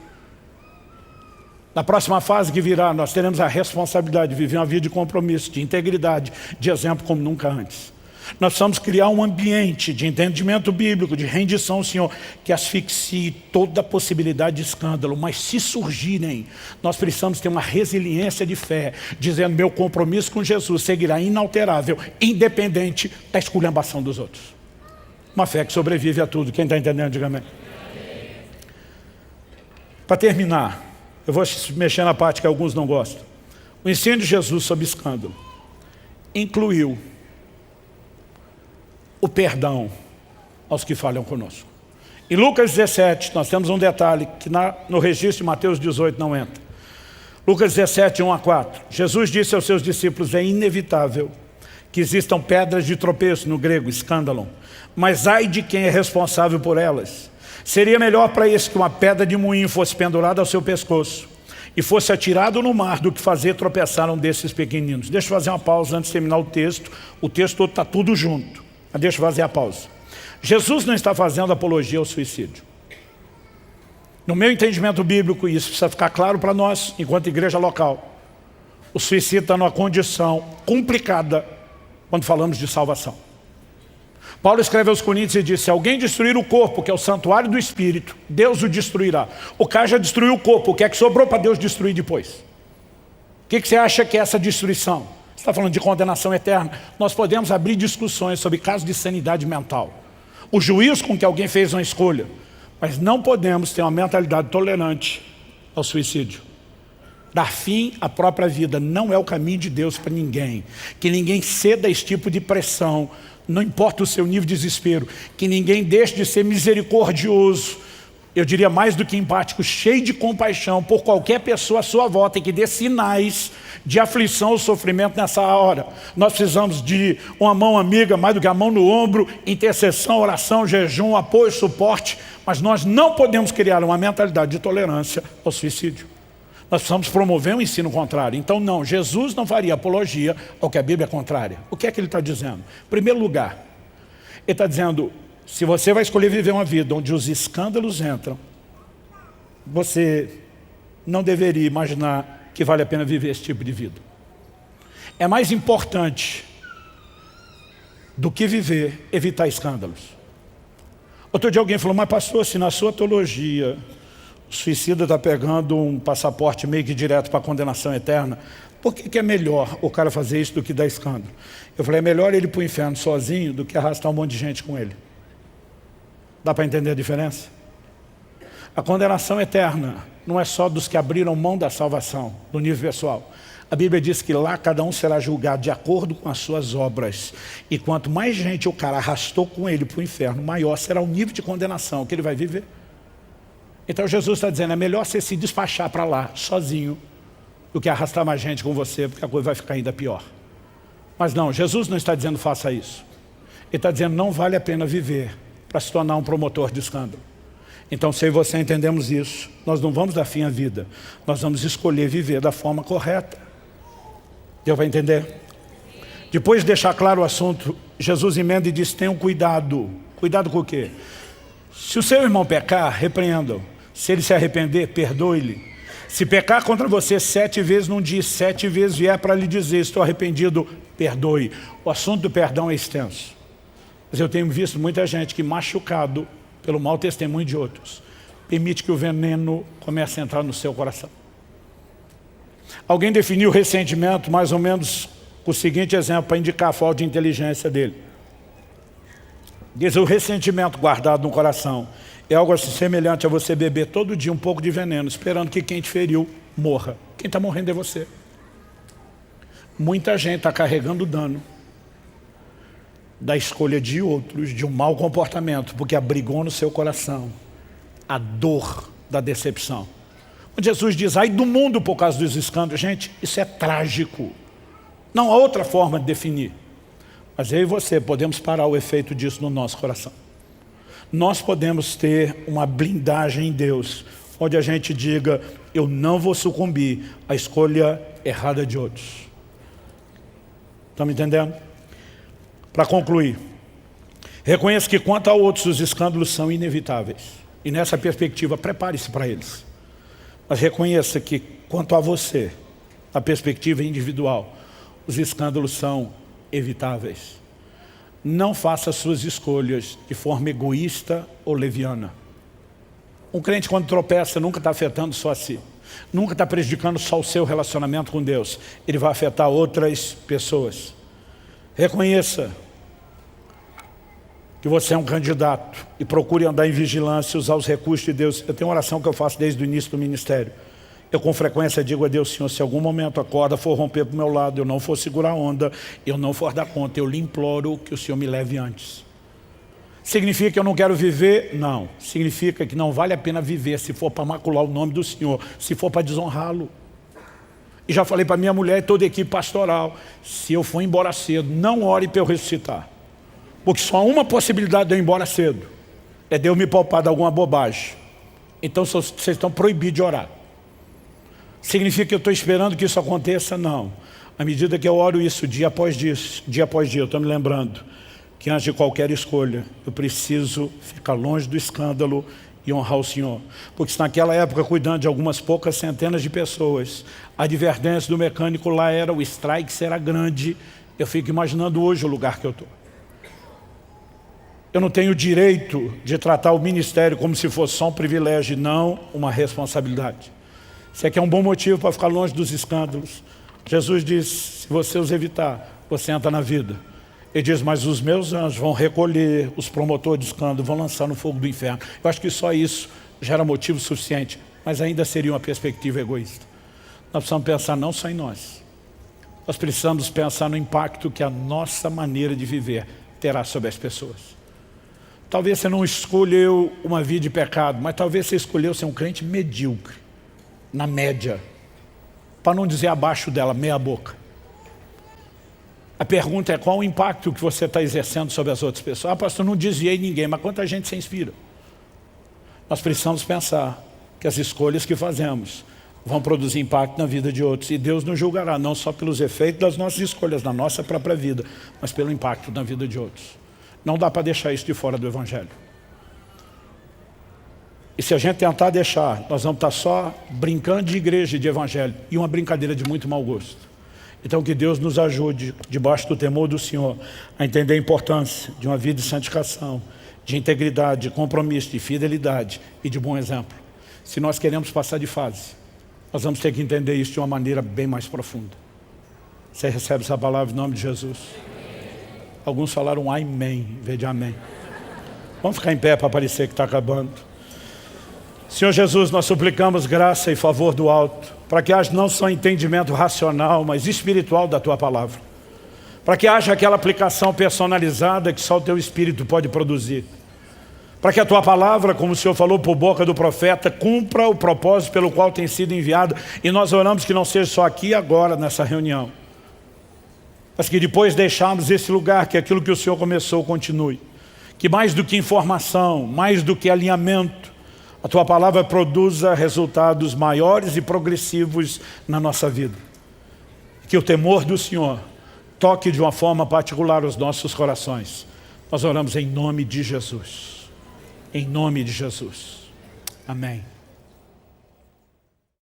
Na próxima fase que virá, nós teremos a responsabilidade de viver uma vida de compromisso, de integridade, de exemplo como nunca antes. Nós precisamos criar um ambiente de entendimento bíblico, de rendição ao Senhor, que asfixie toda a possibilidade de escândalo. Mas se surgirem, nós precisamos ter uma resiliência de fé, dizendo, meu compromisso com Jesus seguirá inalterável, independente da esculhambação dos outros. Uma fé que sobrevive a tudo. Quem está entendendo, diga amém. Para terminar, eu vou mexer na parte que alguns não gostam. O ensino de Jesus sobre escândalo incluiu o perdão aos que falham conosco. Em Lucas 17, nós temos um detalhe que no registro de Mateus 18 não entra. Lucas 17, 1 a 4. Jesus disse aos seus discípulos, é inevitável que existam pedras de tropeço, no grego, escândalo, mas ai de quem é responsável por elas. Seria melhor para esse que uma pedra de moinho fosse pendurada ao seu pescoço e fosse atirado no mar do que fazer tropeçar um desses pequeninos. Deixa eu fazer uma pausa antes de terminar o texto todo está tudo junto, mas deixa eu fazer a pausa. Jesus não está fazendo apologia ao suicídio. No meu entendimento bíblico, isso precisa ficar claro para nós, enquanto igreja local. O suicídio está numa condição complicada quando falamos de salvação. Paulo escreve aos Coríntios e diz, se alguém destruir o corpo, que é o santuário do Espírito, Deus o destruirá. O cara já destruiu o corpo, o que é que sobrou para Deus destruir depois? O que você acha que é essa destruição? Você está falando de condenação eterna? Nós podemos abrir discussões sobre casos de sanidade mental. O juízo com que alguém fez uma escolha. Mas não podemos ter uma mentalidade tolerante ao suicídio. Dar fim à própria vida não é o caminho de Deus para ninguém. Que ninguém ceda a esse tipo de pressão, não importa o seu nível de desespero. Que ninguém deixe de ser misericordioso, eu diria mais do que empático, cheio de compaixão por qualquer pessoa à sua volta e que dê sinais de aflição ou sofrimento nessa hora. Nós precisamos de uma mão amiga, mais do que a mão no ombro, intercessão, oração, jejum, apoio, suporte, mas nós não podemos criar uma mentalidade de tolerância ao suicídio. Nós precisamos promover um ensino contrário. Então não, Jesus não faria apologia ao que a Bíblia é contrária. O que é que ele está dizendo? Em primeiro lugar, ele está dizendo, se você vai escolher viver uma vida onde os escândalos entram, você não deveria imaginar que vale a pena viver esse tipo de vida. É mais importante do que viver, evitar escândalos. Outro dia alguém falou, mas pastor, se na sua teologia o suicida está pegando um passaporte meio que direto para a condenação eterna, por que é melhor o cara fazer isso do que dar escândalo? Eu falei, é melhor ele ir para o inferno sozinho do que arrastar um monte de gente com ele. Dá para entender a diferença? A condenação eterna não é só dos que abriram mão da salvação, do nível pessoal. A Bíblia diz que lá cada um será julgado de acordo com as suas obras. E quanto mais gente o cara arrastou com ele para o inferno, maior será o nível de condenação que ele vai viver. Então Jesus está dizendo, é melhor você se despachar para lá, sozinho, do que arrastar mais gente com você, porque a coisa vai ficar ainda pior. Mas não, Jesus não está dizendo faça isso. Ele está dizendo, não vale a pena viver para se tornar um promotor de escândalo. Então, se eu e você entendemos isso, nós não vamos dar fim à vida. Nós vamos escolher viver da forma correta. Deu para entender? Depois de deixar claro o assunto, Jesus emenda e diz, tenham cuidado. Cuidado com o quê? Se o seu irmão pecar, repreenda-o. Se ele se arrepender, perdoe-lhe. Se pecar contra você 7 vezes num dia, 7 vezes vier para lhe dizer, estou arrependido, perdoe. O assunto do perdão é extenso. Mas eu tenho visto muita gente que, machucado pelo mau testemunho de outros, permite que o veneno comece a entrar no seu coração. Alguém definiu o ressentimento mais ou menos com o seguinte exemplo, para indicar a falta de inteligência dele. Diz, o ressentimento guardado no coração é algo assim semelhante a você beber todo dia um pouco de veneno, esperando que quem te feriu morra. Quem está morrendo é você. Muita gente está carregando dano da escolha de outros, de um mau comportamento, porque abrigou no seu coração a dor da decepção. Quando Jesus diz, ai do mundo por causa dos escândalos, gente, isso é trágico. Não há outra forma de definir. Mas eu e você podemos parar o efeito disso no nosso coração. Nós podemos ter uma blindagem em Deus, onde a gente diga, eu não vou sucumbir à escolha errada de outros. Estão me entendendo? Para concluir, reconheça que quanto a outros os escândalos são inevitáveis. E nessa perspectiva, prepare-se para eles. Mas reconheça que quanto a você, na perspectiva individual, os escândalos são evitáveis. Não faça suas escolhas de forma egoísta ou leviana. Um crente quando tropeça nunca está afetando só a si. Nunca está prejudicando só o seu relacionamento com Deus. Ele vai afetar outras pessoas. Reconheça que você é um candidato e procure andar em vigilância e usar os recursos de Deus. Eu tenho uma oração que eu faço desde o início do ministério. Eu com frequência digo a Deus, Senhor, se algum momento a corda for romper para o meu lado, eu não for segurar a onda, eu não for dar conta, eu lhe imploro que o Senhor me leve antes. Significa que eu não quero viver? Não. Significa que não vale a pena viver se for para macular o nome do Senhor, se for para desonrá-lo. E já falei para minha mulher e toda a equipe pastoral, se eu for embora cedo, não ore para eu ressuscitar. Porque só há uma possibilidade de eu ir embora cedo, é de eu me poupar de alguma bobagem. Então vocês estão proibidos de orar. Significa que eu estou esperando que isso aconteça? Não. À medida que eu oro isso, dia após dia, eu estou me lembrando que antes de qualquer escolha, eu preciso ficar longe do escândalo e honrar o Senhor. Porque se naquela época, cuidando de algumas poucas centenas de pessoas, a advertência do mecânico lá era: o strike será grande. Eu fico imaginando hoje o lugar que eu estou. Eu não tenho o direito de tratar o ministério como se fosse só um privilégio e não uma responsabilidade. Isso aqui é um bom motivo para ficar longe dos escândalos. Jesus diz: se você os evitar, você entra na vida. Ele diz: mas os meus anjos vão recolher os promotores de escândalo, vão lançar no fogo do inferno. Eu acho que só isso já era motivo suficiente, mas ainda seria uma perspectiva egoísta. Nós precisamos pensar não só em nós. Nós precisamos pensar no impacto que a nossa maneira de viver terá sobre as pessoas. Talvez você não escolheu uma vida de pecado, mas talvez você escolheu ser um crente medíocre, na média, para não dizer abaixo dela, meia boca. A pergunta é: qual o impacto que você está exercendo sobre as outras pessoas? Ah, pastor, não desviei ninguém, mas quanta gente se inspira? Nós precisamos pensar que as escolhas que fazemos vão produzir impacto na vida de outros. E Deus nos julgará, não só pelos efeitos das nossas escolhas, na nossa própria vida, mas pelo impacto na vida de outros. Não dá para deixar isso de fora do Evangelho. E se a gente tentar deixar, nós vamos estar só brincando de igreja e de Evangelho, e uma brincadeira de muito mau gosto. Então que Deus nos ajude, debaixo do temor do Senhor, a entender a importância de uma vida de santificação, de integridade, de compromisso, de fidelidade e de bom exemplo. Se nós queremos passar de fase, nós vamos ter que entender isso de uma maneira bem mais profunda. Você recebe essa palavra em nome de Jesus? Alguns falaram amém, em vez de amém. Vamos ficar em pé para parecer que está acabando. Senhor Jesus, nós suplicamos graça e favor do alto, para que haja não só entendimento racional, mas espiritual da Tua palavra. Para que haja aquela aplicação personalizada que só o Teu Espírito pode produzir. Para que a Tua palavra, como o Senhor falou por boca do profeta, cumpra o propósito pelo qual tem sido enviada. E nós oramos que não seja só aqui e agora, nessa reunião, mas que depois deixarmos esse lugar, que aquilo que o Senhor começou continue. Que mais do que informação, mais do que alinhamento, a Tua palavra produza resultados maiores e progressivos na nossa vida. Que o temor do Senhor toque de uma forma particular os nossos corações. Nós oramos em nome de Jesus. Em nome de Jesus. Amém.